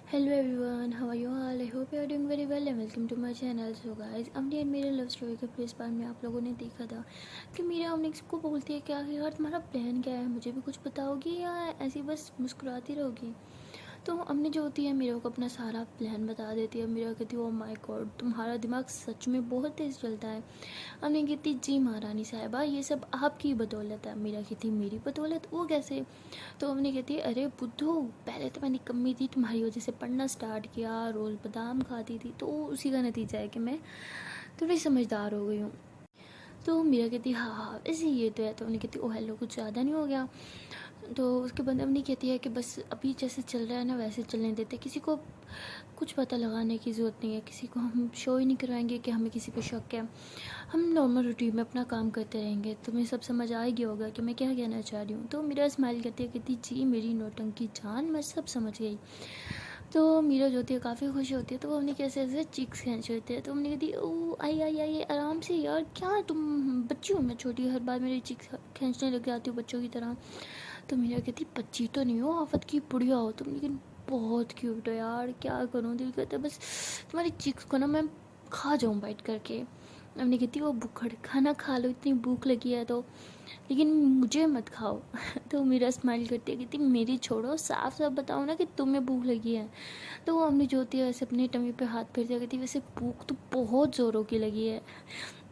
Hello everyone, how are you all? I hope you are doing very well and welcome to my channel. So guys, Avni and मेरे love story के प्रेस part में आप लोगों ने देखा था कि मीरा अवनी को बोलती है क्या यार तुम्हारा प्लान क्या है, मुझे भी कुछ बताओगी या ऐसी बस मुस्कुराती रहोगी। तो अवनी जो होती है मीरा को अपना सारा प्लान बता देती है। मीरा कहती है ओ माय गॉड तुम्हारा दिमाग सच में बहुत तेज़ चलता है। अवनी कहती जी महारानी साहिबा ये सब आपकी बदौलत है। मीरा कहती मेरी बदौलत, वो कैसे? तो अवनी कहती है अरे बुद्धू पहले तो मैं निकम्मी थी, तुम्हारी वजह से पढ़ना स्टार्ट किया, रोज़ बादाम खाती थी, तो उसी का नतीजा है कि मैं थोड़ी समझदार हो गई हूँ। तो मीरा कहती हाँ हाँ ऐसे ये तो है। तो उन्हें कहती ओ हेलो कुछ ज़्यादा नहीं हो गया। तो उसके बाद अवनी कहती है कि बस अभी जैसे चल रहा है ना वैसे चलने देते, किसी को कुछ पता लगाने की ज़रूरत नहीं है, किसी को हम शो ही नहीं करवाएंगे कि हमें किसी पे शक है। हम नॉर्मल रूटीन में अपना काम करते रहेंगे, तुम्हें सब समझ आ गया होगा कि मैं क्या कहना चाह रही हूँ। तो मीरा स्माइल करती है कहती जी मेरी नौटंकी जान मैं सब समझ गई। तो मीरा जो होती है काफ़ी खुश होती है। तो वो हमने कैसे ऐसे चिक्स खींच लेते हैं। तो हमने कहती ओ आई आई आई आराम से यार, क्या तुम बच्ची हो, मैं छोटी, हर बार मेरी चिक्स खींचने लग जाती हो बच्चों की तरह। तो मीरा कहती बच्ची तो नहीं हो, आफत की बुढ़िया हो तुम, लेकिन बहुत क्यूट हो यार, क्या करूँ, दिल करता है बस तुम्हारी चिक्स को ना मैं खा जाऊँ बाइट करके। हमने कहती वो भूखड़ खाना खा लो, इतनी भूख लगी है तो, लेकिन मुझे मत खाओ। तो मीरा स्माइल करती है कहती मेरी छोड़ो, साफ साफ बताओ ना कि तुम्हें भूख लगी है। तो वो हमने जो होती है वैसे अपनी टमी पे हाथ फेरती कहती वैसे भूख तो बहुत ज़ोरों की लगी है।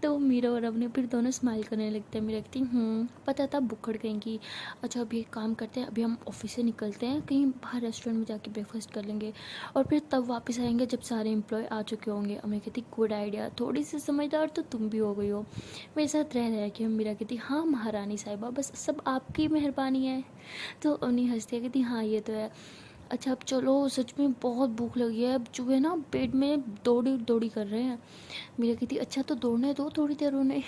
तो मीरा और अवनी फिर दोनों स्माइल करने लगते हैं। मीरा कहती पता था बुक्कड़ कहेंगी। अच्छा अभी एक काम करते हैं, अभी हम ऑफिस से निकलते हैं, कहीं बाहर रेस्टोरेंट में जाके ब्रेकफास्ट कर लेंगे और फिर तब वापस आएंगे जब सारे एम्प्लॉय आ चुके होंगे। अवनी कहती गुड आइडिया, थोड़ी सी समझदार तो तुम भी हो गई हो मेरे साथ रह रह के। मीरा कहती हाँ महारानी साहिबा बस सब आपकी मेहरबानी है। तो अवनी हंसती है कहती हाँ ये तो है। अच्छा अब चलो सच में बहुत भूख लगी है, अब चूहे ना पेट में दौड़ी दौड़ी कर रहे हैं। मीरा कहती अच्छा तो दौड़ने दो थोड़ी देर उन्हें,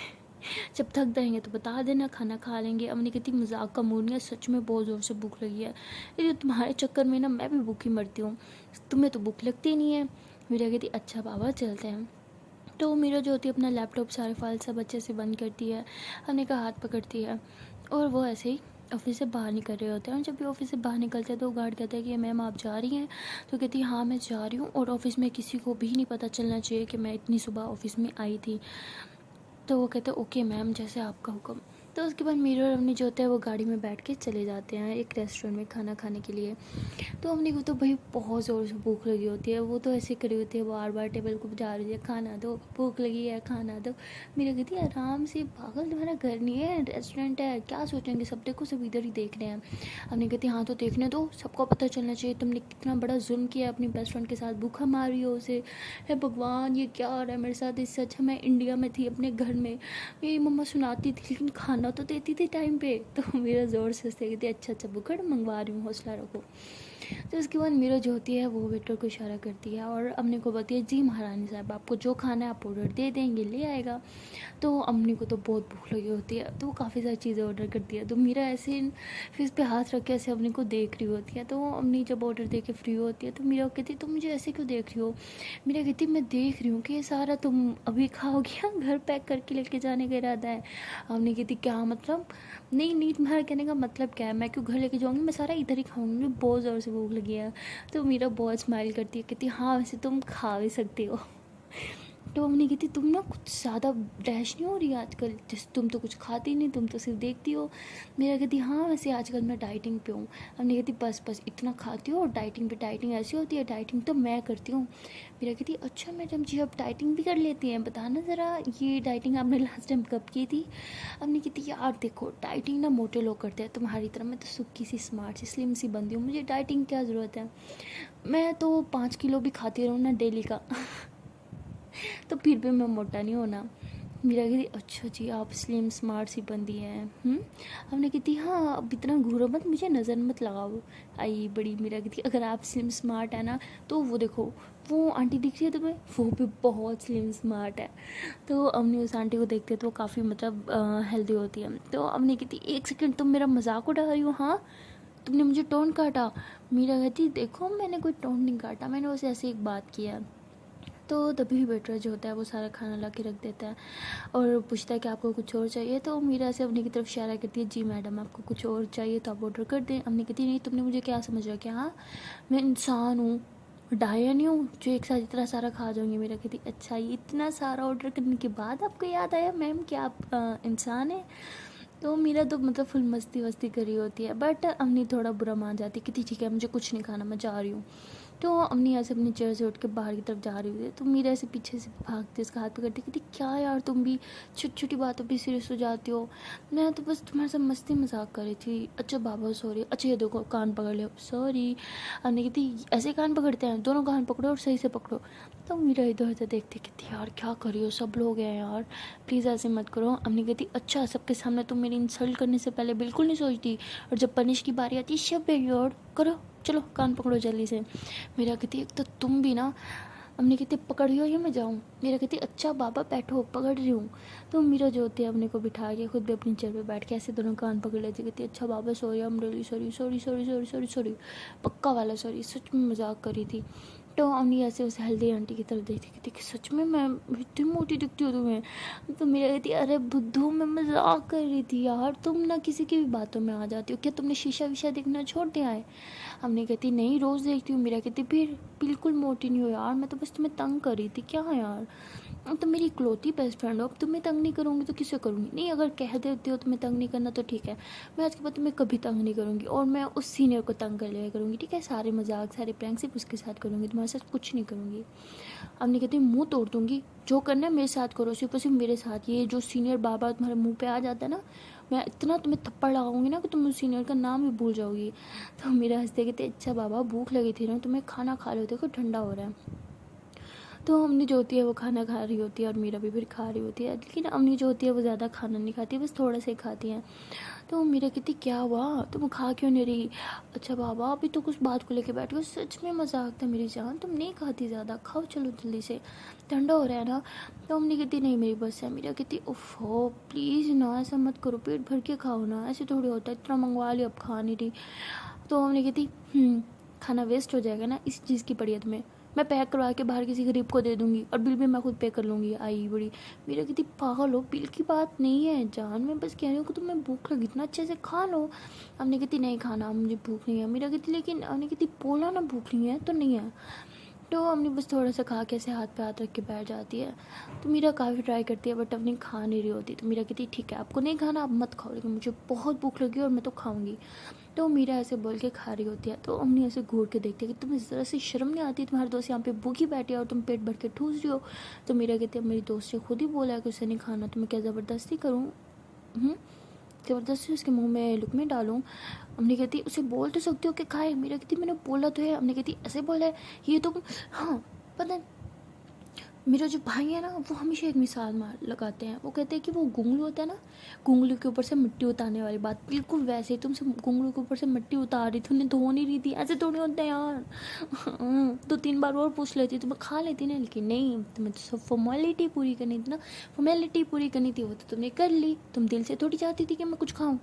जब थक जाएंगे तो बता देना खाना खा लेंगे। अवनी कहती मजाक का मूड नहीं है, सच में बहुत ज़ोर से भूख लगी है, लेकिन तुम्हारे चक्कर में ना मैं भी भूखी मरती हूँ, तुम्हें तो भूख लगती नहीं है। मीरा कहती अच्छा बाबा चलते हैं। तो मीरा जो होती है अपना लैपटॉप सारे फाइल सब अच्छे से बंद करती है, अवनी का हाथ पकड़ती है और वो ऐसे ही ऑफिस से बाहर निकल रहे होते हैं। जब भी ऑफिस से बाहर निकलते हैं तो गार्ड कहता है कि मैम आप जा रही हैं? तो कहती है हाँ मैं जा रही हूँ और ऑफिस में किसी को भी नहीं पता चलना चाहिए कि मैं इतनी सुबह ऑफिस में आई थी। तो वो कहते हैं ओके मैम जैसे आपका हुक्म। तो उसके बाद मीरा और अवनी जो होता है वो गाड़ी में बैठ के चले जाते हैं एक रेस्टोरेंट में खाना खाने के लिए। तो अवनी को तो भाई बहुत ज़ोर से भूख लगी होती है, वो तो ऐसे खड़ी होती है बार बार टेबल को बजा रही है खाना दो भूख लगी है खाना दो। मीरा कहती है आराम से पागल, तुम्हारा घर नहीं है रेस्टोरेंट है, क्या सोचेंगे सब, देखो सब इधर ही देख रहे हैं। अवनी कहती हाँ तो देखने दो, सबको पता चलना चाहिए तुमने कितना बड़ा जुल्म किया अपनी बेस्ट फ्रेंड के साथ, भूखा मार रही हो उसे। हे भगवान ये क्या हो रहा है मेरे साथ, इस सच मैं इंडिया में थी अपने घर में, मेरी मम्मा सुनाती थी लेकिन खाना तो देती थी टाइम पे। तो मेरा ज़ोर से हंसते कहती अच्छा अच्छा बुखड़ मंगवा रही हूँ हौसला रखो। तो उसके बाद मीरा जो होती है वो वेटर को इशारा करती है और अम्मी को बोलती है जी महारानी साहब आपको जो खाना है आप ऑर्डर दे देंगे ले आएगा। तो अम्मी को तो बहुत भूख लगी होती है तो वो काफ़ी सारी चीज़ें ऑर्डर करती है। तो मीरा ऐसे फिर पे हाथ रख के ऐसे अम्मी को देख रही होती है। तो अम्मी जब ऑर्डर दे के फ्री होती है तो मीरा कहती तुम मुझे ऐसे क्यों देख रही हो? मीरा कहती मैं देख रही हूँ कि ये सारा तुम अभी खाओगी या घर पैक करके लेके जाने का इरादा है? अम्मी कहती क्या मतलब? नहीं नहीं तुम्हारा कहने का मतलब क्या है, मैं क्यों घर लेके जाऊँगी, मैं सारा इधर ही खाऊंगी, मुझे बहुत ज़ोर से भूख लगी है। तो मीरा बहुत स्माइल करती है कहती हाँ वैसे तुम खा भी सकती हो। तो हमने कहती तुम ना कुछ ज़्यादा डैश नहीं हो रही आजकल, जैसे तुम तो कुछ खाती नहीं, तुम तो सिर्फ देखती हो। मेरा कहती हाँ वैसे आजकल मैं डाइटिंग पे हूँ। हमने कहती बस बस इतना खाती हो और डाइटिंग पे, डाइटिंग ऐसी होती है, डाइटिंग तो मैं करती हूँ। मेरा कहती अच्छा मैडम जी आप डाइटिंग भी कर लेती हैं, बताना ज़रा ये डाइटिंग आपने लास्ट टाइम कब की थी? हमने कहती यार देखो डाइटिंग ना मोटे लोग करते हैं, तुम्हारी तरह मैं तो सूखी सी स्मार्ट सी स्लिम सी बंदी हूँ, मुझे डाइटिंग क्या ज़रूरत है, मैं तो 5 किलो भी खाती रहूँ ना डेली का तो फिर भी मैं मोटा नहीं होना। मीरा कहती अच्छा जी आप स्लिम स्मार्ट सी बंदी हैं। हमने कहती हाँ अब इतना घूरो मत, मुझे नज़र मत लगाओ। आई बड़ी मीरा कहती अगर आप स्लिम स्मार्ट है ना तो वो देखो वो आंटी दिख रही है तुम्हें, वो भी बहुत स्लिम स्मार्ट है। तो अम्मी उस आंटी को देखते तो काफ़ी मतलब हेल्दी होती है। तो अम्मी कहती एक सेकेंड तुम मेरा मजाक उड़ा रही हो? हाँ तुमने मुझे टोन काटा? मीरा कहती देखो मैंने कोई टोन नहीं काटा, मैंने उसे ऐसे एक बात किया। तो तभी वेटर जो होता है वो सारा खाना ला के रख देता है और पूछता है कि आपको कुछ और चाहिए। तो मीरा से अपनी की तरफ इशारा करती है जी मैडम आपको कुछ और चाहिए तो आप ऑर्डर कर दें। अम्मी कहती नहीं तुमने मुझे क्या समझ रहा, क्या हाँ मैं इंसान हूँ, डाया नहीं हूँ जो एक साथ इतना सारा खा जाऊँगी। मेरा कहती अच्छा ये इतना सारा ऑर्डर करने के बाद आपको याद आया मैम कि आप इंसान हैं। तो मेरा तो मतलब फुल मस्ती वस्ती करी होती है, बट अम्मी थोड़ा बुरा मान जाती कहती ठीक है मुझे कुछ नहीं खाना, मैं जा रही हूँ। तो अम्मी ऐसे अपनी चेयर से उठ के बाहर की तरफ जा रही होती है, तो मीरा ऐसे पीछे से भागती उसका हाथ पकड़ती कहती क्या यार तुम भी छोटी छोटी बातों पे सीरियस हो जाती हो, मैं तो बस तुम्हारे साथ मस्ती मजाक कर रही थी। अच्छा बाबा सॉरी, अच्छा ये देखो कान पकड़ लो, सॉरी। अम्मी कहती ऐसे कान पकड़ते हैं, दोनों कान पकड़ो और सही से पकड़ो। तो मीरा इधर उधर देखती कहती यार क्या करी हो, सब लोग हैं यार प्लीज़ ऐसे मत करो। अम्मी कहती अच्छा सबके सामने तुम मेरी इंसल्ट करने से पहले बिल्कुल नहीं सोचती, और जब पनिश की बारी आती है शब यार करो, चलो कान पकड़ो जल्दी से। मेरा कहती एक तो तुम भी ना। अम्मी कहती पकड़ रही हो या मैं जाऊँ। मेरा कहती अच्छा बाबा बैठो पकड़ रही हूँ। तो मीरा जो होती है अपने को बिठा के खुद भी अपनी चेयर पे बैठ के ऐसे दोनों कान पकड़ लेती कहती अच्छा बाबा sorry, I am really sorry, sorry sorry sorry sorry sorry, पक्का वाला सॉरी, सच में मजाक करी थी। तो अम्मी ऐसे उस हेल्दी आंटी की तरफ देखती कहती कि सच में मैं इतनी मोटी दिखती हो तुम्हें। तो मेरा कहती अरे बुद्धू मैं मजाक कर रही थी यार, तुम ना किसी की भी बातों में आ जाती हो, क्या तुमने शीशा वीशा देखना छोड़ दिया है। हमने कहती नहीं रोज़ देखती हूँ। मेरा कहती फिर बिल्कुल मोटी नहीं हो यार, मैं तो बस तुम्हें तंग कर रही थी, क्या है यार अब तो मेरी इकलौती बेस्ट फ्रेंड हो, अब तुम्हें तंग नहीं करूँगी तो किसे करूँगी। नहीं अगर कह देती हो तुम्हें तंग नहीं करना तो ठीक है, मैं आज के बाद तुम्हें कभी तंग नहीं करूँगी, और मैं उस सीनियर को तंग कर लिया करूँगी ठीक है, सारे मजाक सारे प्रैंक सिर्फ उसके साथ करूँगी, तुम्हारे साथ कुछ नहीं करूँगी। अब नहीं कहती मुँह तोड़ दूँगी, जो करना है मेरे साथ करो, सिर्फ और सिर्फ मेरे साथ। ये जो सीनियर बार बार तुम्हारे मुँह पे आ जाता है ना, मैं इतना तुम्हें थप्पड़ लगाऊंगी ना कि तुम उस सीनियर का नाम ही भूल जाओगी। तो मेरा हंसते कहते अच्छा बाबा भूख लगी थी ना, तुम्हें खाना खा लो, देखो ठंडा हो रहा है। तो अम्मी जो होती है वो खाना खा रही होती है और मीरा भी फिर खा रही होती है, लेकिन अम्मी जो होती है वो ज़्यादा खाना नहीं खाती, बस थोड़ा सा ही खाती हैं। तो मीरा कहती क्या हुआ तुम खा क्यों नहीं रही। अच्छा बाबा अभी तो कुछ बात को लेके बैठी हो, सच में मजाक था मेरी जान, तुम नहीं खाती ज़्यादा, खाओ चलो जल्दी से, ठंडा हो रहा है ना। तो अम्मी कहती नहीं मेरी बस है। मीरा कहती उफ हो प्लीज़ ना ऐसा मत करो, पेट भर के खाओ ना, ऐसे थोड़ी होता है, इतना मंगवा लिया अब खा नहीं रही। तो अम्मी कहती खाना वेस्ट हो जाएगा ना, इस चीज़ की पड़ी है तुम्हें, मैं पैक करवा के बाहर किसी गरीब को दे दूंगी और बिल भी मैं खुद पे कर लूँगी। आई बड़ी मेरा कहती पागल हो, बिल की बात नहीं है जान, मैं बस कह रही हूँ कि तुम्हें भूख लगी इतना अच्छे से खा लो। हमने कहती नहीं खाना मुझे भूख नहीं है। मेरा कहती लेकिन हमने कहती बोला ना भूख नहीं है तो नहीं है। तो हमने बस थोड़ा सा खा के ऐसे हाथ पे हाथ रख के बैठ जाती है। तो मीरा काफ़ी ट्राई करती है बट अपनी खा नहीं रही होती। तो मीरा कहती ठीक है आपको नहीं खाना आप मत खाओ, लेकिन मुझे बहुत भूख लगी और मैं तो खाऊंगी। तो मीरा ऐसे बोल के खा रही होती है। तो अम्मी ऐसे घूर के देखती है कि तुम्हें ज़रा सी शर्म नहीं आती, तुम्हारे दोस्त यहाँ पे भूखी बैठी है और तुम पेट भर के ठूस रही हो। तो मीरा कहती है मेरी दोस्त ने खुद ही बोला है कि उसे नहीं खाना, तो मैं क्या ज़बरदस्ती करूँ, ज़बरदस्ती उसके मुंह में लुकमे डालूँ। अम्मी कहती उसे बोल तो सकती हो कि खाए। मीरा कहती मैंने बोला तो है। अम्मी कहती ऐसे बोला है ये तो हाँ पता है। मेरा जो भाई है ना वो हमेशा एक मिसाल मार लगाते हैं, वो कहते हैं कि वो गुंगलू होता है ना, गुंगलू के ऊपर से मिट्टी उतारने वाली बात, बिल्कुल वैसे ही तुमसे गुंगलू के ऊपर से मिट्टी उतार रही थी, उन्हें धो नहीं रही थी, ऐसे थोड़ी होता है यार। तो 3 बार और पूछ लेती तो मैं खा लेती ना, लेकिन नहीं तुम्हें तो सब फॉर्मेलिटी पूरी करनी थी ना, फॉर्मेलिटी पूरी करनी थी वो तो तुमने कर ली, तुम दिल से थोड़ी चाहती थी कि मैं कुछ खाऊँ।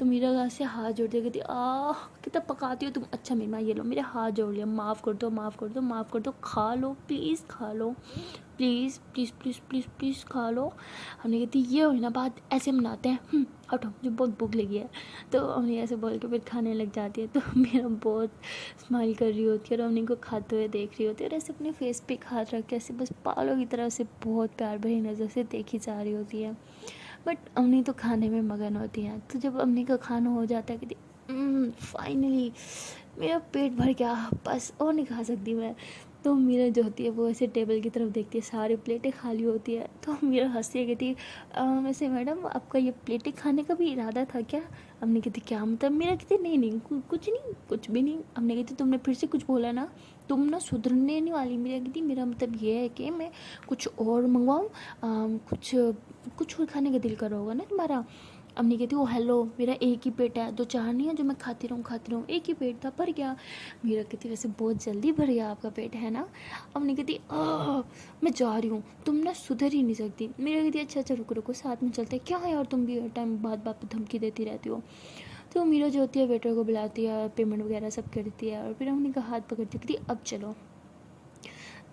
तो मेरा गाँव से हाथ जोड़ दिया, कहती कितना पकाती हो तुम, अच्छा मेरी माँ ये लो मेरे हाथ जोड़ लिया, माफ़ कर दो माफ़ कर दो माफ़ कर दो, खा लो प्लीज़ खा लो please please please please please खा लो। हमने कहती ये हो ना बात ऐसे मनाते हैं, हटो मुझे बहुत भूख लगी है। तो हमने ऐसे बोल के फिर खाने लग जाती है। तो मेरा बहुत स्माइल कर रही होती है और उन्हीं को खाते हुए देख रही होती है और ऐसे अपने फेस पे हाथ रख के ऐसे बस पालों की तरह से बहुत प्यार भरी नज़र से देखी जा रही होती है। बट अम्मी तो खाने में मगन होती हैं। तो जब अम्मी का खाना हो जाता है कहती फाइनली मेरा पेट भर गया, बस और नहीं खा सकती मैं। तो मीरा जो होती है वो ऐसे टेबल की तरफ देखती है, सारी प्लेटें खाली होती है। तो मीरा हंसती है कहती है वैसे मैडम आपका ये प्लेटें खाने का भी इरादा था क्या। हमने कहती क्या मतलब। मेरा कहती नहीं नहीं कुछ नहीं कुछ भी नहीं। हमने कहती तुमने फिर से कुछ बोला ना, तुम ना सुधरने नहीं वाली। मेरा कहती मेरा मतलब ये है कि मैं कुछ और मंगवाऊँ, कुछ कुछ और खाने का दिल कर रहा होगा ना तुम्हारा। अम्मी कहती ओ हेलो मेरा एक ही पेट है, 2-4 नहीं है जो मैं खाती रहूँ, एक ही पेट था भर गया। मीरा कहती वैसे बहुत जल्दी भर गया आपका पेट है ना। अम्मी कहती मैं जा रही हूँ, तुम ना सुधर ही नहीं सकती। मीरा कहती अच्छा अच्छा रुको रुको साथ में चलते हैं, क्या है यार तुम भी हर टाइम बात बात पर धमकी देती रहती हो। तो मीरा जो होती है वेटर को बुलाती है, पेमेंट वगैरह सब करती है और फिर अम्मी का हाथ पकड़ती कहती अब चलो।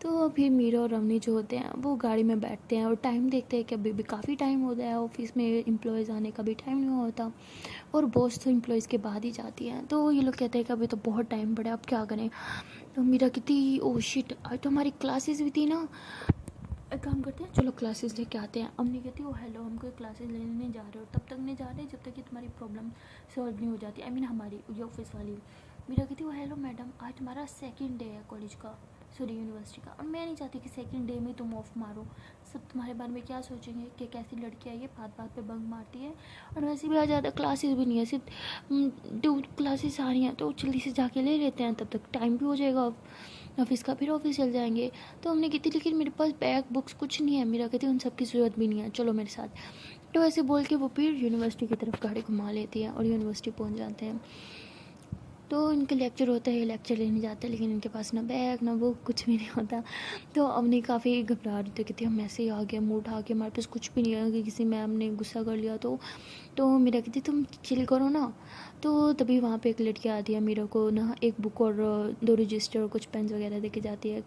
तो फिर मीरा और अवनी जो होते हैं वो गाड़ी में बैठते हैं और टाइम देखते हैं कि अभी भी काफ़ी टाइम हो गया है, ऑफिस में एम्प्लॉयज़ आने का भी टाइम नहीं हुआ होता और बॉस तो एम्प्लॉयज़ के बाद ही जाती है। तो ये लोग कहते हैं कि अभी तो बहुत टाइम पड़ा, अब क्या करें। तो मीरा कहती ओ शिट, आज तो हमारी क्लासेस भी थी ना, एक काम करते हैं चलो क्लासेस लेके आते हैं। अम्मी कहती है ओ हेलो, हम कोई क्लासेस लेने नहीं जा रहे, और तब तक नहीं जा रहे जब तक कि तुम्हारी प्रॉब्लम सॉल्व नहीं हो जाती, आई मीन हमारी ये ऑफिस वाली। मेरा कहती है ओ हेलो मैडम, आज तुम्हारा सेकंड डे है कॉलेज का, सॉरी यूनिवर्सिटी का, और मैं नहीं चाहती कि सेकंड डे में तुम ऑफ मारो। सब तुम्हारे बारे में क्या सोचेंगे कि कैसी लड़की है ये, बात बात पे बंक मारती है, और वैसे भी आज ज़्यादा क्लासेस भी नहीं है, सिर्फ 2 क्लासेस आ रही हैं, तो जल्दी से जाके ले लेते हैं, तब तक टाइम भी हो जाएगा ऑफिस का, फिर ऑफिस चल जाएंगे। तो हमने कहती लेकिन मेरे पास बैग बुक्स कुछ नहीं है। मेरा कहती उन सब की ज़रूरत भी नहीं है, चलो मेरे साथ। तो ऐसे बोल के वो फिर यूनिवर्सिटी की तरफ गाड़ी घुमा लेती है और यूनिवर्सिटी पहुंच जाते हैं। तो इनके लेक्चर होता है, ये लेक्चर लेने जाते हैं, लेकिन इनके पास ना बैग ना बुक कुछ भी नहीं होता। तो अवनी काफ़ी घबरा रही थी, कहती हम ऐसे ही आ गए, मूड आ गया, हमारे पास कुछ भी नहीं है कि किसी मैम ने गुस्सा कर लिया तो मेरा कहती तुम चिल करो ना। तो तभी वहाँ पे एक लड़की आती है, मीरा को ना एक बुक और 2 रजिस्टर और कुछ पेन्स वगैरह दे के जाती है।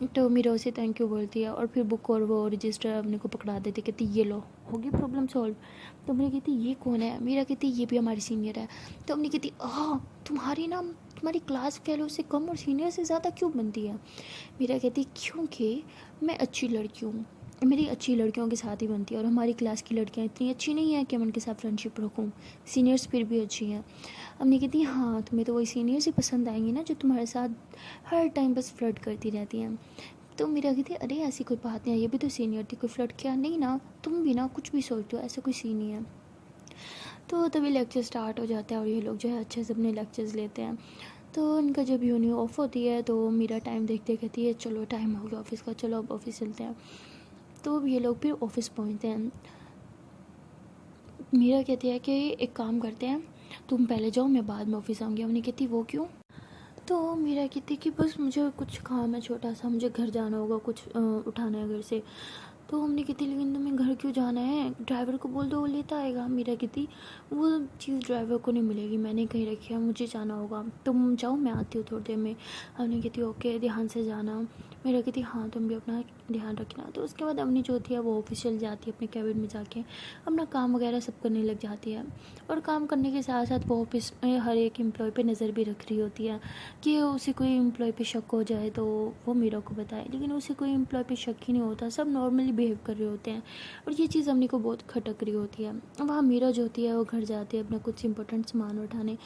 तो मीरा उसे थैंक यू बोलती है और फिर बुक और वो रजिस्टर अपने को पकड़ा देती, कहती ये लो, होगी प्रॉब्लम सॉल्व। तो हमने कहती ये कौन है, मीरा कहती ये भी हमारी सीनियर है। तो हमने कहती तुम्हारी ना तुम्हारी क्लास फेलो से कम और सीनियर से ज़्यादा क्यों बनती है। मीरा कहती क्योंकि मैं अच्छी लड़की हूँ, मेरी अच्छी लड़कियों के साथ ही बनती है, और हमारी क्लास की लड़कियाँ इतनी अच्छी नहीं हैं कि मैं उनके साथ फ्रेंडशिप रखूँ, सीनियर्स फिर भी अच्छी हैं। हमने कहती हाँ तुम्हें तो वही सीनियर्स ही पसंद आएंगी ना जो तुम्हारे साथ हर टाइम बस फ्लर्ट करती रहती हैं। तो मेरा कहती अरे ऐसी कोई बात नहीं है, ये भी तो सीनियर थी, कोई फ्लर्ट किया नहीं ना, तुम भी ना कुछ भी सोचते हो, ऐसा कोई सीन नहीं है। तो तभी लेक्चर स्टार्ट हो जाता है और ये लोग जो है अच्छे से अपने लेक्चर्स लेते हैं। तो इनका जब यूनी ऑफ होती है तो मेरा टाइम देखते कहती है चलो टाइम हो गया ऑफिस का, चलो अब ऑफिस चलते हैं। तो ये लोग फिर ऑफिस पहुंचते हैं। मीरा कहती है कि एक काम करते हैं, तुम पहले जाओ मैं बाद में ऑफिस आऊँगी। हमने कहती वो क्यों। तो मीरा कहती कि बस मुझे कुछ काम है छोटा सा, मुझे घर जाना होगा, कुछ उठाना है घर से। तो हमने कहती लेकिन तुम्हें घर क्यों जाना है, ड्राइवर को बोल दो वो लेता आएगा। मीरा कहती वो चीज़ ड्राइवर को नहीं मिलेगी, मैंने कहीं रखी है, मुझे जाना होगा, तुम जाओ मैं आती हूँ थोड़ी देर में। हमने कहती ओके ध्यान से जाना। मीरा कहती हाँ तुम भी अपना ध्यान रखना। तो उसके बाद अवनी जो होती है वो ऑफिस चल जाती है, अपने कैबिन में जाके अपना काम वगैरह सब करने लग जाती है। और काम करने के साथ साथ वो ऑफिस में हर एक एम्प्लॉय पे नज़र भी रख रही होती है कि उसे कोई एम्प्लॉय पे शक हो जाए तो वो मीरा को बताए, लेकिन उसे कोई एम्प्लॉय पे शक ही नहीं होता, सब नॉर्मली बिहेव कर रहे होते हैं। और ये चीज़ अवनी को बहुत खटक रही होती है। वहाँ मीरा जो होती है वो घर जाती है अपना कुछ इंपॉर्टेंट सामान उठाने,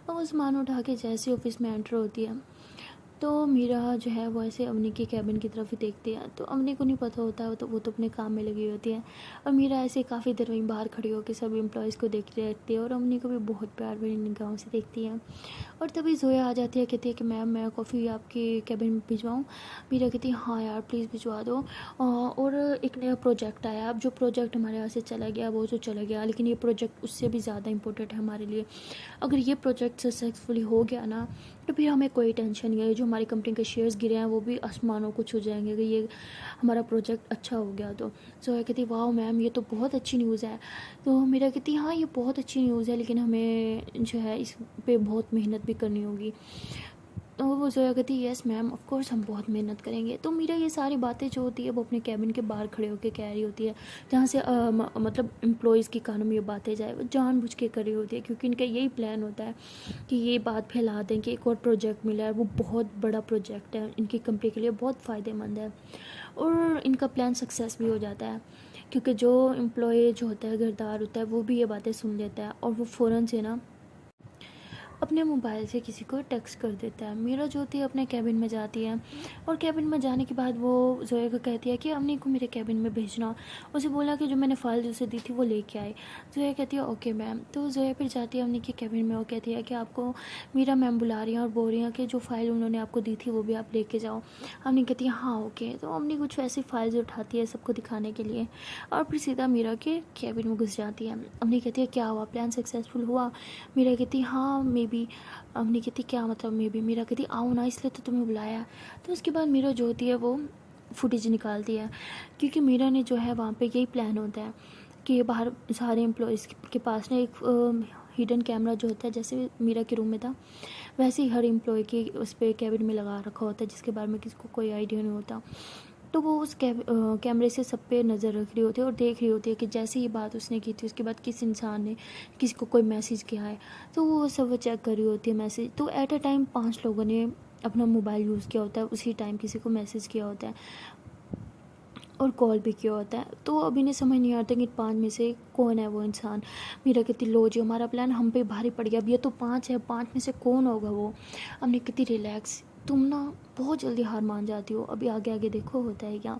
और वो सामान उठा के जैसे ऑफिस में एंटर होती है तो मीरा जो है वो ऐसे अवनी के कैबिन की तरफ ही देखती है। तो अवनी को नहीं पता होता है, तो वो तो अपने काम में लगी होती है, और मीरा ऐसे काफ़ी देर वहीं बाहर खड़ी होकर सब एम्प्लॉयज़ को देखती रहती है और अवनी को भी बहुत प्यार भरी निगाहों से देखती है। और तभी जोया आ जाती है, कहती है कि मैम मैं कॉफ़ी आपके कैबिन में भिजवाऊँ। मीरा कहती है हाँ यार प्लीज़ भिजवा दो। और एक नया प्रोजेक्ट आया, अब जो प्रोजेक्ट हमारे यहाँ से चला गया वो तो चला गया, लेकिन ये प्रोजेक्ट उससे भी ज़्यादा इंपॉर्टेंट है हमारे लिए। अगर ये प्रोजेक्ट सक्सेसफुली हो गया ना तो फिर हमें कोई टेंशन नहीं है, जो हमारी कंपनी के शेयर्स गिरे हैं वो भी आसमानों को छू जाएंगे अगर ये हमारा प्रोजेक्ट अच्छा हो गया तो। जोया कहती वाह मैम ये तो बहुत अच्छी न्यूज़ है। तो मेरा कहती हाँ ये बहुत अच्छी न्यूज़ है, लेकिन हमें जो है इस पे बहुत मेहनत भी करनी होगी। तो वो जोया कहती यस मैम ऑफ कोर्स हम बहुत मेहनत करेंगे। तो मेरा ये सारी बातें जो होती है वो अपने कैबिन के बाहर खड़े होकर कह रही होती है, जहाँ से मतलब एम्प्लॉयज़ की कानों में ये बातें जाए, वो जानबूझ के कर रही होती है, क्योंकि इनका यही प्लान होता है कि ये बात फैला दें कि एक और प्रोजेक्ट मिला है, वो बहुत बड़ा प्रोजेक्ट है, इनकी कंपनी के लिए बहुत फ़ायदेमंद है, और इनका प्लान सक्सेस भी हो जाता है। क्योंकि जो एम्प्लॉय जो होता है घरदार होता है वो भी ये बातें सुन लेता है, और वो फ़ौरन से ना अपने मोबाइल से किसी को टेक्स्ट कर देता है। मीरा जो होती है अपने कैबिन में जाती है, और कैबिन में जाने के बाद वो जोया को कहती है कि अम्मी को मेरे कैबिन में भेजना, उसे बोला कि जो मैंने फ़ाइल उसे दी थी वो लेके आए। जोया कहती है ओके मैम। तो जोया फिर जाती है अम्मी के कैबिन में, वो कहती है कि आपको मीरा मैम बुला रही हैं और बोल रही हैं कि जो फ़ाइल उन्होंने आपको दी थी वो भी आप लेके जाओ। अम्मी कहती है हाँ ओके। तो अम्मी कुछ ऐसी फाइल्स उठाती है सबको दिखाने के लिए, और फिर सीधा मीरा के कैबिन में घुस जाती है। अम्मी कहती है क्या हुआ, प्लान सक्सेसफुल हुआ। मीरा कहती हाँ मे बी। अम्मी कहती क्या मतलब मे बी। मीरा कहती आओ ना इसलिए तो तुम्हें बुलाया। तो उसके बाद मीरा जो होती है वो फुटेज निकालती है, क्योंकि मीरा ने जो है वहाँ पे यही प्लान होता है कि बाहर सारे एम्प्लॉयज़ के पास ना एक हिडन कैमरा जो होता है, जैसे मीरा के रूम में था वैसे ही हर एम्प्लॉय की उस पर कैबिन में लगा रखा होता है जिसके बारे में किसी को कोई आइडिया नहीं होता। तो वो उस कैमरे से सब पे नज़र रख रही होती है और देख रही होती है कि जैसे ही बात उसने की थी उसके बाद किस इंसान ने किसी को कोई मैसेज किया है, तो वो सब वो चेक कर रही होती है मैसेज। तो एट अ टाइम 5 लोगों ने अपना मोबाइल यूज़ किया होता है, उसी टाइम किसी को मैसेज किया होता है और कॉल भी किया होता है। तो अभी ने समझ नहीं आता कि 5 में से कौन है वो इंसान। मीरा कहती लो जी हमारा प्लान हम पे भारी पड़ गया, अब ये तो 5 है, 5 में से कौन होगा वो। हमने कितनी रिलैक्स, तुम ना बहुत जल्दी हार मान जाती हो, अभी आगे आगे देखो होता है क्या।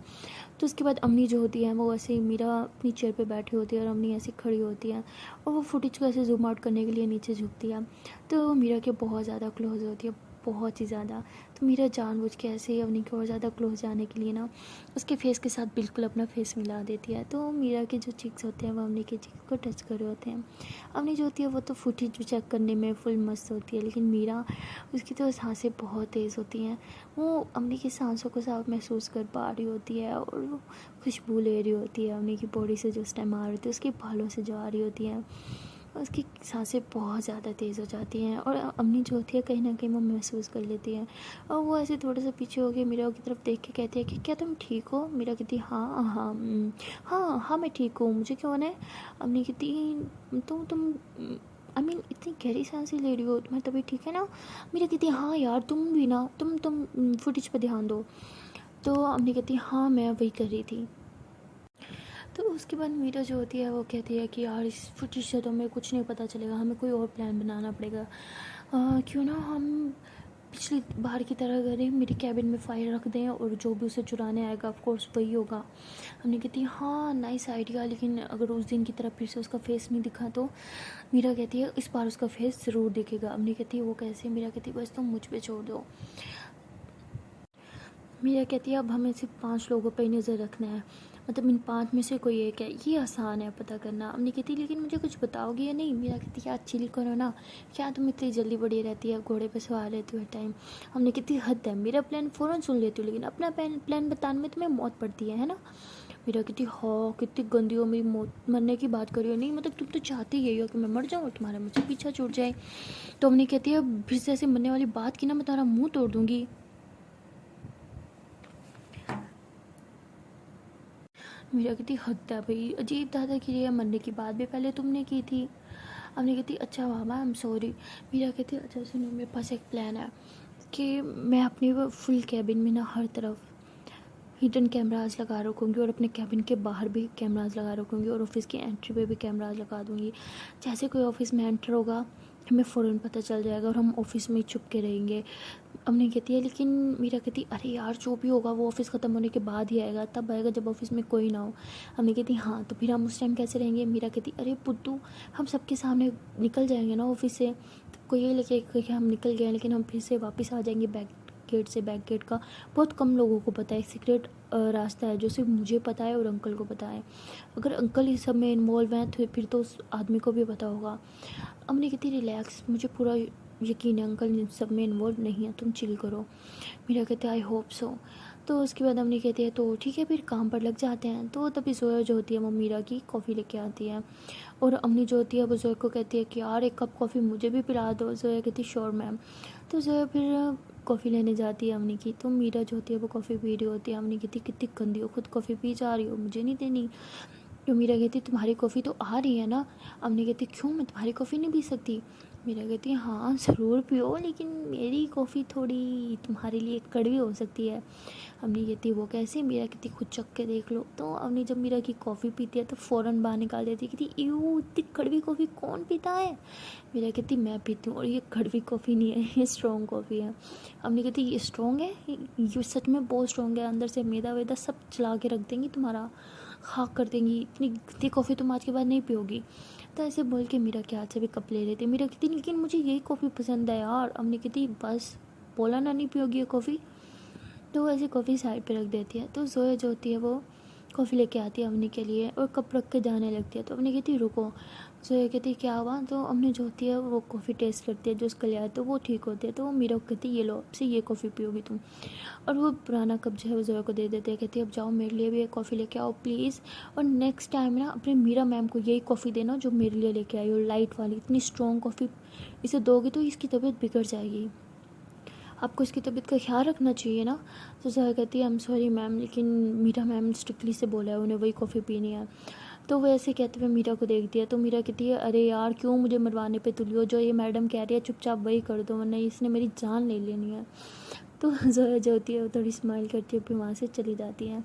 तो उसके बाद अम्मी जो होती है वो ऐसे ही मीरा अपनी चेयर पे बैठी होती है और अम्मी ऐसे खड़ी होती है और वो फुटेज को ऐसे जूम आउट करने के लिए नीचे झुकती है। तो मीरा के बहुत ज़्यादा क्लोज होती है, बहुत ही ज़्यादा। तो मीरा जानबूझ के ऐसे ही अवनी की और ज़्यादा क्लोज जाने के लिए ना उसके फेस के साथ बिल्कुल अपना फेस मिला देती है। तो मीरा के जो चिक्स होते हैं वो अवनी के चिक्स को टच कर रहे होते हैं। अवनी जो होती है वो तो फुटेज चेक करने में फुल मस्त होती है, लेकिन मीरा उसकी तो सांसें बहुत तेज़ होती हैं। वो अवनी की सांसों को साफ महसूस कर पा रही होती है और वो खुशबू ले रही होती है अवनी की बॉडी से जो उस टाइम आ रही होती है, उसके बालों से जो आ रही होती हैं। उसकी सांसें बहुत ज़्यादा तेज़ हो जाती हैं और अम्मी जो होती है कहीं ना कहीं वो महसूस कर लेती है और वो ऐसे थोड़ा सा पीछे हो गए मीरा की तरफ देख के कहती है कि क्या तुम ठीक हो। मीरा कहती हाँ हाँ हाँ हाँ मैं ठीक हूँ, मुझे क्या होना है। अम्मी कहती तुम आई मीन इतनी गहरी सांसें ले रही हो, तुम्हारी तबीयत ठीक है ना। मीरा कहती हाँ यार तुम भी ना तुम फुटेज पर ध्यान दो। तो अम्मी कहती हाँ मैं वही कर रही थी। तो उसके बाद मीरा जो होती है वो कहती है कि यार इस फुटेज से तो हमें कुछ नहीं पता चलेगा, हमें कोई और प्लान बनाना पड़ेगा। क्यों ना हम पिछली बार की तरह करें, मेरी कैबिन में फाइल रख दें और जो भी उसे चुराने आएगा ऑफ कोर्स वही होगा। हमने कहती है हाँ नाइस आइडिया, लेकिन अगर उस दिन की तरह फिर से उसका फेस नहीं दिखा तो। मीरा कहती है इस बार उसका फेस ज़रूर दिखेगा। हमने कहती है वो कैसे। मीरा कहती है बस तुम मुझ पर छोड़ दो। मीरा कहती है अब हमें सिर्फ 5 लोगों पर ही नज़र रखना है, मतलब इन 5 में से कोई एक है, ये आसान है पता करना। अम्मी कहती लेकिन मुझे कुछ बताओगी या नहीं। मीरा कहती यार चिल करो ना, क्या तुम इतनी जल्दी बड़ी रहती है, घोड़े पे सवार रहती हो हर टाइम। हमने कितनी हद है, मेरा प्लान फ़ौरन सुन लेती हूँ लेकिन अपना प्लान बताने में तुम्हें मौत पड़ती है ना। मीरा कहती हाँ कितनी गंदी हो, मेरी मौत मरने की बात करी हो। नहीं मतलब तुम तो चाहती यही हो कि मैं मर जाऊँ और तुम्हारा मुझे पीछा छूट जाए। तो अम्मी कहती है फिर से ऐसे मरने वाली बात की ना मैं तुम्हारा मुँह तोड़ दूँगी। मीरा कहती हद है भाई, अजीब दादागिरी है, मरने की बात भी पहले तुमने की थी। हमने कहती अच्छा मामा आई एम सॉरी। मीरा कहती अच्छा सुनो मेरे पास एक प्लान है कि मैं अपनी वो फुल कैबिन में ना हर तरफ हिडन कैमराज लगा रखूँगी और अपने कैबिन के बाहर भी कैमराज लगा रखूँगी और ऑफिस की एंट्री पे भी कैमराज लगा दूँगी। जैसे कोई ऑफिस में एंटर होगा हमें फ़ौरन पता चल जाएगा और हम ऑफिस में ही छुप के रहेंगे। अम्मी कहती है लेकिन मीरा कहती अरे यार जो भी होगा वो ऑफिस ख़त्म होने के बाद ही आएगा, तब आएगा जब ऑफिस में कोई ना हो। अम्मी कहती हाँ तो फिर हम उस टाइम कैसे रहेंगे। मीरा कहती अरे पुत्तू हम सबके सामने निकल जाएंगे ना ऑफिस से, तो कोई ये लगे कि हम निकल गए लेकिन हम फिर से वापस आ जाएंगे बैक गेट से। बैक गेट का बहुत कम लोगों को पता है, सीक्रेट रास्ता है जो सिर्फ मुझे पता है और अंकल को पता है। अगर अंकल इस सब में इन्वॉल्व हैं तो फिर तो उस आदमी को भी पता होगा। अम्मी कहती रिलैक्स, मुझे पूरा यकीन है अंकल इन सब में इन्वॉल्व नहीं है, तुम चिल करो। मीरा कहते आई होप सो। तो उसके बाद अम्मी कहती है तो ठीक है फिर काम पर लग जाते हैं। तो तभी जोया जो होती है वो मीरा की कॉफ़ी लेके आती है और अम्मी जो होती है वो जोया को कहती है कि यार एक कप कॉफ़ी मुझे भी पिला दो। जोया कहती श्योर मैम। तो जोया फिर कॉफ़ी लेने जाती है अम्मी की। तो मीरा जो होती है वो कॉफ़ी पी रही होती है। अम्मी कहती कितनी गंदी हो, खुद कॉफ़ी पी जा रही हो, मुझे नहीं देनी। तो मीरा कहती तुम्हारी कॉफ़ी तो आ रही है ना। अम्मी कहती क्यों मैं तुम्हारी कॉफ़ी नहीं पी सकती। मीरा कहती हाँ ज़रूर पियो लेकिन मेरी कॉफ़ी थोड़ी तुम्हारे लिए कड़वी हो सकती है। अम्मी कहती वो कैसे। मीरा कहती खुद चख के देख लो। तो अम्मी जब मीरा की कॉफ़ी पीती है तो फ़ौरन बाहर निकाल देती है, कहती यूँ इतनी कड़वी कॉफ़ी कौन पीता है। मीरा कहती मैं पीती हूँ और ये कड़वी कॉफ़ी नहीं है, ये स्ट्रॉन्ग कॉफ़ी है। अम्मी कहती ये स्ट्रॉन्ग है, ये सच में बहुत स्ट्रॉन्ग है, अंदर से मैदा वैदा सब चला के रख देंगी, तुम्हारा खाक कर देंगी, इतनी गंदी कॉफ़ी तुम आज के बाद नहीं पियोगी। तो ऐसे बोल के मीरा के हाथ से भी कप ले लेती। मीरा कहती लेकिन मुझे यही कॉफ़ी पसंद है यार। अम्मी कहती बस बोला ना नहीं पियोगी ये कॉफ़ी। तो ऐसे कॉफ़ी साइड पे रख देती है। तो जोया जो होती है वो कॉफ़ी लेके आती है अवनी के लिए और कप रख के जाने लगती है। तो अवनी कहती है रुको। जोया कहती है क्या हुआ? तो अवनी जो होती है वो कॉफ़ी टेस्ट करती है जो उसका लिया है, तो वो ठीक होती है। तो वो मीरा को कहती है ये लो, अब से ये कॉफ़ी पियोगी तुम। और वो पुराना कप जो है वो जोया को दे देते हैं। कहती है अब जाओ मेरे लिए भी एक कॉफ़ी लेके आओ प्लीज़, और नेक्स्ट टाइम ना अपने मीरा मैम को यही कॉफ़ी देना जो मेरे लिए लेके आई हो, लाइट वाली। इतनी स्ट्रॉन्ग कॉफ़ी इसे दोगे तो इसकी तबीयत बिगड़ जाएगी, आपको इसकी तबीयत का ख्याल रखना चाहिए ना। तो जोया कहती है आई एम सॉरी मैम, लेकिन मीरा मैम स्ट्रिक्टली से बोला है उन्हें वही कॉफ़ी पीनी है। तो वो ऐसे कहते हुए मीरा को देखती है। तो मीरा कहती है अरे यार क्यों मुझे मरवाने पे तुली हो, जो ये मैडम कह रही है चुपचाप वही कर दो वरना इसने मेरी जान ले लेनी है। तो जोया जो होती है वो थोड़ी स्माइल करती है फिर वहाँ से चली जाती है।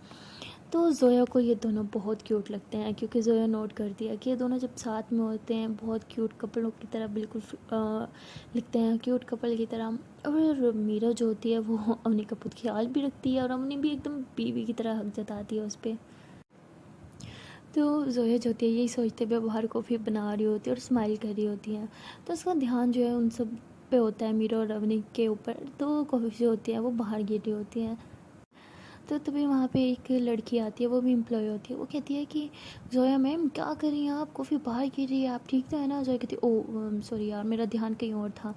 तो जोया को ये दोनों बहुत क्यूट लगते हैं, क्योंकि जोया नोट करती है कि ये दोनों जब साथ में होते हैं बहुत क्यूट कपलों की तरह बिल्कुल लिखते हैं, क्यूट कपल की तरह। और मीरा जो होती है वो अवनी का खुद ख्याल भी रखती है और अवनी भी एकदम बीवी की तरह हक जताती है उस पर। तो जोया जो होती है यही सोचते हुए बाहर कॉफ़ी बना रही होती है और स्माइल कर रही होती है। तो उसका ध्यान जो है उन सब पे होता है, मीरा और अवनी के ऊपर। तो कॉफ़ी जो होती है वो बाहर गिर रही होती है। तो तभी वहाँ पे एक लड़की आती है, वो भी एम्प्लॉय होती है। वो कहती है कि जोया मैम क्या कर रही हैं आप, कॉफ़ी बाहर गिर रही है, आप ठीक तो है ना? जोया कहती है ओह सॉरी यार मेरा ध्यान कहीं और था।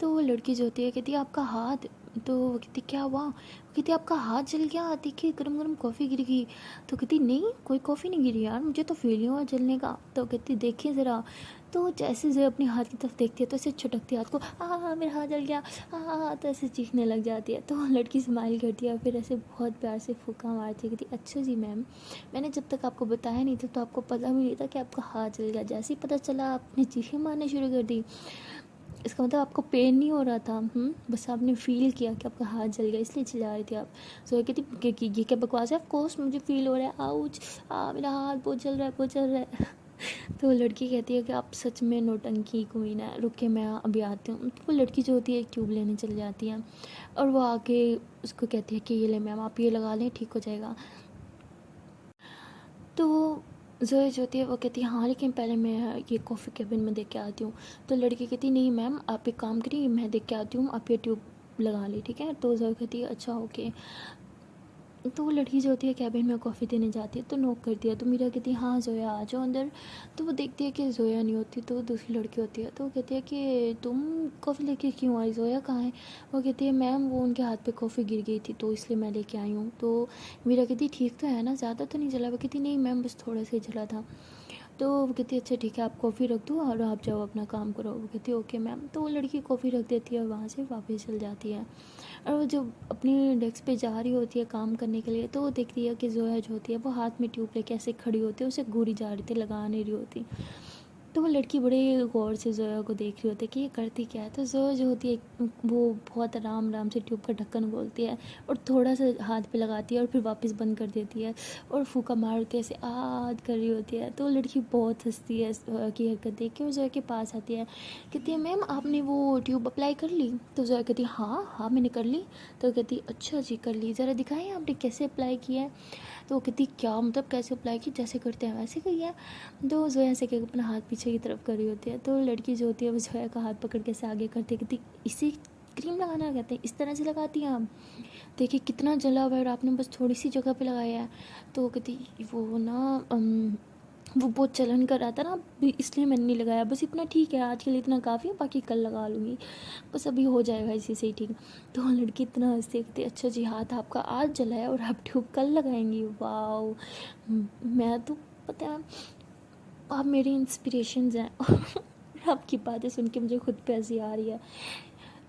तो वो लड़की जो होती है कहती है आपका हाथ। तो वो कहती क्या हुआ? वो कहती आपका हाथ जल गया, देखिए गरम गरम कॉफ़ी गिर गई। तो कहती नहीं कोई कॉफ़ी नहीं गिरी यार, मुझे तो फील नहीं हुआ जलने का। तो कहती देखिए ज़रा। तो जैसे जो अपने हाथ की तरफ देखती है तो ऐसे छटकती है हाथ को, मेरा हाथ जल गया, तो ऐसे चीखने लग जाती है। तो लड़की स्माइल करती है और फिर ऐसे बहुत प्यार से फूंका मारती है। कहती अच्छा जी मैम, मैंने जब तक आपको बताया नहीं था तो आपको पता भी नहीं था कि आपका हाथ जल गया, जैसे ही पता चला आपने चीखें मारना शुरू कर दी। इसका मतलब आपको पेन नहीं हो रहा था, बस आपने फील किया कि आपका हाथ जल गया इसलिए चिल्ला रही थी आप। सो कहती कि ये क्या बकवास है, ऑफ कोर्स मुझे फील हो रहा है, आउच मेरा हाथ बहुत जल रहा है बहुत जल रहा है। तो लड़की कहती है कि आप सच में नौटंकी क्वीन है, रुके मैं अभी आती हूँ। तो वो लड़की जो होती है एक ट्यूब लेने चली जाती है और वो आके उसको कहती है कि ये ले मैम आप ये लगा लें ठीक हो जाएगा। तो जोया जो होती है वो कहती है हाँ लेकिन पहले मैं ये कॉफ़ी केबिन में देख के आती हूँ। तो लड़की कहती नहीं मैम आप एक काम करिए, मैं देख के आती हूँ, आप ये ट्यूब लगा ली ठीक है। तो जोया कहती है अच्छा ओके। तो वो लड़की जो होती है कैबिन में कॉफ़ी देने जाती है तो नॉक करती है। तो मीरा कहती है हाँ जोया आ जाओ अंदर। तो वो देखती है कि जोया नहीं होती, तो दूसरी लड़की होती है। तो वो कहती है कि तुम कॉफ़ी लेके क्यों आई, जोया कहाँ है? वो कहती है मैम वो उनके हाथ पे कॉफ़ी गिर गई थी तो इसलिए मैं लेके आई हूँ। तो मीरा कहती ठीक तो है ना, ज़्यादा तो नहीं जला? वो कहती नहीं मैम बस थोड़ा सा ही जला था। तो वो कहती है अच्छा ठीक है आप कॉफ़ी रख दो और आप जाओ अपना काम करो। वो कहती है ओके मैम। तो वो लड़की कॉफ़ी रख देती है और वहाँ से वापस चल जाती है। और वो जो अपनी डेस्क पे जा रही होती है काम करने के लिए, तो वो देखती है कि जोया जो होती है वो हाथ में ट्यूब लेके ऐसे खड़ी होती है, उसे घूरी जा रही थी, लगा नहीं रही होती। तो वो लड़की बड़े गौर से जोया को देख रही होती है कि ये करती क्या है। तो जोया जो होती है वो बहुत आराम आराम से ट्यूब का ढक्कन खोलती है और थोड़ा सा हाथ पे लगाती है और फिर वापस बंद कर देती है और फूका मार के ऐसे आद कर रही होती है। तो लड़की बहुत हंसती है जोया की हरकत देख के और जोया के पास आती है। कहती है मैम आपने वो ट्यूब अप्लाई कर ली? तो जोया कहती है हाँ मैंने कर ली। तो कहती अच्छा जी कर ली, ज़रा दिखाएं आपने कैसे अप्लाई किया है? तो वो कहती क्या मतलब कैसे अप्लाई की, जैसे करते हैं वैसे करिए। तो जोया से क्या अपना हाथ पीछे की तरफ कर रही होती है। तो लड़की जो होती है वो जोया का हाथ पकड़ के से आगे करती है, कहती इसे क्रीम लगाना कहते हैं, इस तरह से लगाती हैं आप, देखिए कितना जला हुआ है और आपने बस थोड़ी सी जगह पे लगाया है। तो वो कहती वो ना वो बहुत चलन कर रहा था ना इसलिए मैंने नहीं लगाया, बस इतना ठीक है आज के लिए इतना काफ़ी है, बाकी कल लगा लूँगी, बस अभी हो जाएगा इसी से ही ठीक। तो लड़की इतना हंसती है, अच्छा जी हाथ आपका आज जला है और आप ट्यूब कल लगाएंगी, वाह मैं तो पता है आप मेरी इंस्पिरेशंस हैं। आपकी बातें सुन के मुझे खुद पे हंसी आ रही है।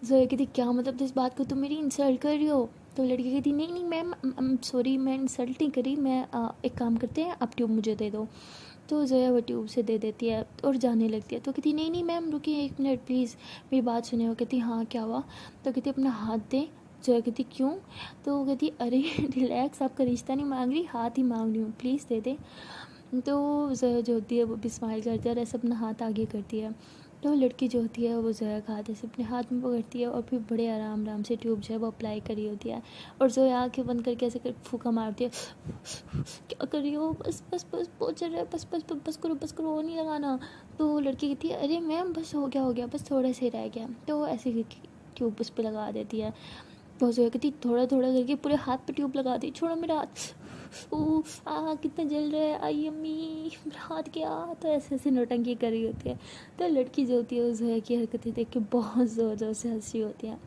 जोया कहती क्या मतलब इस बात को तुम मेरी इंसल्ट कर रही हो? तो लड़की कहती नहीं नहीं मैम सॉरी मैं इंसल्ट नहीं करी, मैं एक काम करते हैं आप ट्यूब मुझे दे दो। तो जोया वो ट्यूब से दे देती है और जाने लगती है। तो कहती नहीं नहीं मैम रुकिए एक मिनट प्लीज़ मेरी बात सुनिए। वो कहती हाँ क्या हुआ? तो कहती अपना हाथ दें। जोया कहती क्यों? तो वो कहती अरे रिलैक्स, आपका रिश्ता नहीं मांग रही, हाथ ही मांग रही हूँ, प्लीज़ दे दे। तो जोया जो होती है वो भी स्माइल करती है और ऐसे अपना हाथ आगे करती है। तो लड़की जो होती है वो जोया का हाथ ऐसे अपने हाथ में पकड़ती है और फिर बड़े आराम आराम से ट्यूब जो है वो अप्लाई करी होती है। और जोया आँखें बंद करके ऐसे फूंका मारती है, क्या कर रही हो, बस बस बस बहुत चल रहा है, बस बस बस बस करो वो नहीं लगाना। तो लड़की कहती है अरे मैम बस हो गया बस थोड़ा से रह गया। तो ऐसे ट्यूब उस पर लगा देती है। तो जोया कहती थोड़ा थोड़ा करके पूरे हाथ पे ट्यूब लगा दी, छोड़ो मेरा हाथ, ओ कितना जल रहा है, आई अम्मी मेरा हाथ क्या। तो ऐसे ऐसे नौटंकी कर रही होती है। तो लड़की जो होती है उस जोया की हरकतें देख के बहुत ज़ोर ज़ोर से हंसी होती है।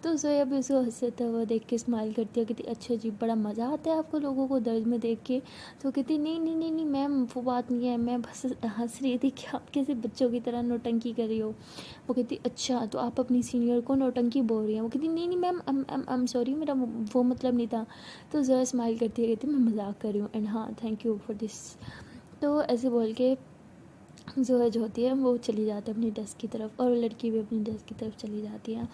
तो जोया भी उसको हंसता हुआ देख के स्माइल करती है, कहती अच्छा जी बड़ा मज़ा आता है आपको लोगों को दर्द में देख के। तो कहती नहीं नहीं नहीं नहीं मैम वो बात नहीं है, मैं बस हंस रही थी कि आप कैसे बच्चों की तरह नौटंकी कर रही हो। वो कहती अच्छा तो आप अपनी सीनियर को नौटंकी बोल रही हैं। वो कहती नहीं नहीं मैम आई एम सॉरी, मेरा वो मतलब नहीं था। तो ज़रा स्माइल करती है, कहती मैं मजाक कर रही हूँ एंड हाँ थैंक यू फॉर दिस। तो ऐसे बोल के जोया जो होती है वो चली जाती है अपनी डेस्क की तरफ, और लड़की भी अपनी डेस्क की तरफ चली जाती है।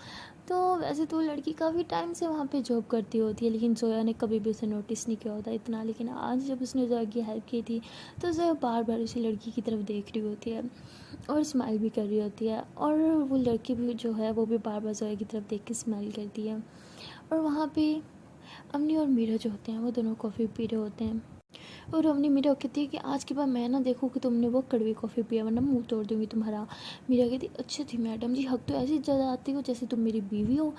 तो वैसे तो लड़की काफ़ी टाइम से वहाँ पे जॉब करती होती है, लेकिन जोया ने कभी भी उसे नोटिस नहीं किया होता इतना। लेकिन आज जब उसने जोया की हेल्प की थी तो जोया बार बार उसी लड़की की तरफ देख रही होती है और स्माइल भी कर रही होती है, और वो लड़की भी जो है वो भी बार बार जोया की तरफ देख के स्माइल करती है। और वहाँ पे अवनी और मीरा जो होते हैं वो दोनों कॉफ़ी पी रहे होते हैं, और अवनी मीरा को कहती है कि आज के बाद मैं ना देखूँ कि तुमने वो कड़वी कॉफ़ी पिया वरना मुंह तोड़ दूँगी तुम्हारा। मीरा कहती अच्छी थी मैडम जी, हक तो ऐसी ज़्यादा आती हो जैसे तुम मेरी बीवी हो।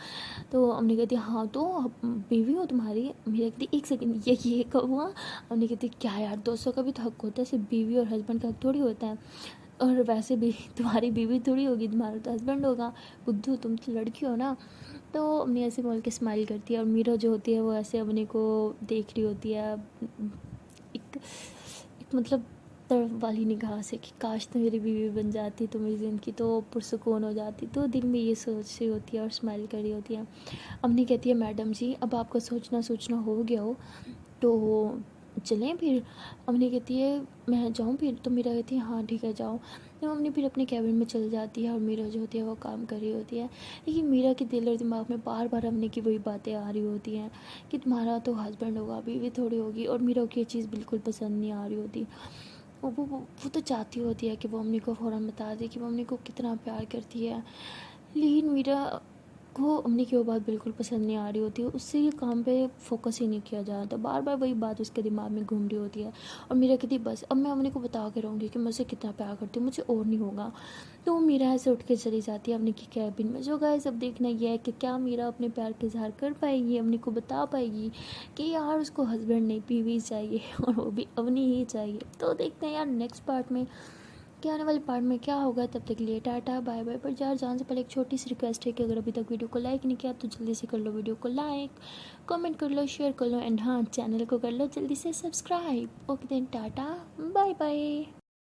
तो अवनी कहती हाँ तो बीवी हो तुम्हारी। मीरा कहती एक सेकंड ये कब हुआ। अवनी कहती क्या यार दोस्तों का भी तो हक होता है, सिर्फ बीवी और हस्बैंड का हक थोड़ी होता है, और वैसे भी तुम्हारी बीवी थोड़ी होगी, तुम्हारा तो हस्बैंड होगा, बुद्धू तुम तो लड़की हो ना। तो अवनी ऐसे बोल के स्माइल करती है, और मीरा जो होती है वो ऐसे अवनी को देख रही होती है एक मतलब तड़प वाली निगाह से कि काश तो मेरी बीवी बन जाती तो मेरी ज़िंदगी तो पुरसुकून हो जाती। तो दिल में ये सोच रही होती है और स्माइल कर रही होती है। अवनी कहती है मैडम जी अब आपका सोचना हो गया हो तो चलें फिर। अवनी कहती है मैं जाऊँ फिर। तो मीरा कहती है हाँ ठीक है जाओ। तो अवनी फिर अपने कैबिन में चल जाती है, और मीरा जो होती है वो काम कर रही होती है। लेकिन मीरा के दिल और दिमाग में बार बार अवनी की वही बातें आ रही होती हैं कि तुम्हारा तो हस्बैंड होगा, बीवी थोड़ी होगी, और मीरा को ये चीज़ बिल्कुल पसंद नहीं आ रही होती। वो तो चाहती होती है कि वो अम्मी को फ़ौरन बता दे कि वो अम्मी को कितना प्यार करती है, लेकिन मीरा को अम्मी की वो बात बिल्कुल पसंद नहीं आ रही होती है। उससे ये काम पे फोकस ही नहीं किया जा रहा था, बार बार वही बात उसके दिमाग में घूम रही होती है। और मीरा कहती बस अब मैं अम्मी को बता के रहूँगी कि मुझसे कितना प्यार करती हूँ, मुझे और नहीं होगा। तो मीरा ऐसे उठ के चली जाती है अम्मी की कैबिन में। जो गाइस अब देखना यह है कि क्या मीरा अपने प्यार का इजहार कर पाएगी, अम्मी को बता पाएगी कि यार उसको हस्बैंड नहीं बीवी चाहिए और वो भी अवनी ही चाहिए। तो देखते हैं यार नेक्स्ट पार्ट में कि आने वाले पार्ट में क्या होगा। तब तक के लिए टाटा बाय बाय। पर यार जाने से पहले एक छोटी सी रिक्वेस्ट है कि अगर अभी तक वीडियो को लाइक नहीं किया तो जल्दी से कर लो वीडियो को लाइक, कमेंट कर लो, शेयर कर लो, एंड हाँ चैनल को कर लो जल्दी से subscribe. Okay then tata bye bye.